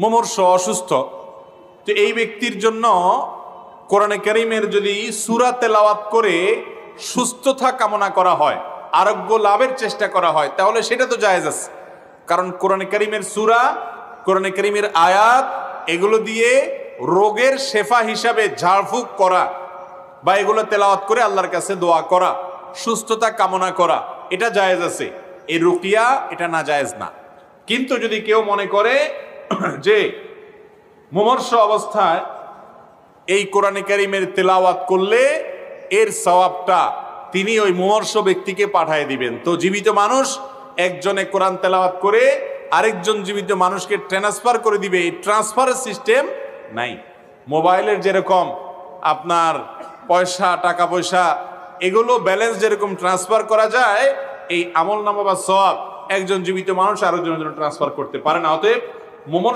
মুমূর্ষ অসুস্থ, তো এই ব্যক্তির জন্য কোরআনে কারীমের যদি সূরা তেলাওয়াত করে সুস্থতা কামনা করা হয়, আরোগ্য লাভের চেষ্টা করা হয়, তাহলে সেটা তো জায়েজ আছে। কারণ কোরআনে কারীমের সূরা, কোরআনে কারীমের আয়াত, এগুলো দিয়ে রোগের শেফা হিসাবে ঝাড়ফুঁক করা বা এগুলো তেলাওয়াত করে আল্লাহর কাছে দোয়া করা, সুস্থতা কামনা করা, এটা জায়েজ আছে। এই রুকিয়া এটা না জায়েজ না। কিন্তু যদি কেউ মনে করে যে মুমূর্ষ অবস্থায় এই কোরআনে কারীমের তেলাওয়াত করলে এর সওয়াবটা তিনি ওই মুমূর্ষ ব্যক্তিকে পাঠিয়ে দিবেন, তো জীবিত মানুষ একজনে কোরআন তেলাওয়াত করে আরেকজন জীবিত মানুষকে ট্রান্সফার করে দিবে, এই ট্রান্সফারের সিস্টেম নাই। মোবাইলের যেরকম আপনার পয়সা, টাকা পয়সা, এগুলো ব্যালেন্স যেরকম ট্রান্সফার করা যায়, এই আমলনামা বা সওয়াব একজন জীবিত মানুষ আরেকজনের জন্য ট্রান্সফার করতে পারে না। অতএব মুমূর্ষ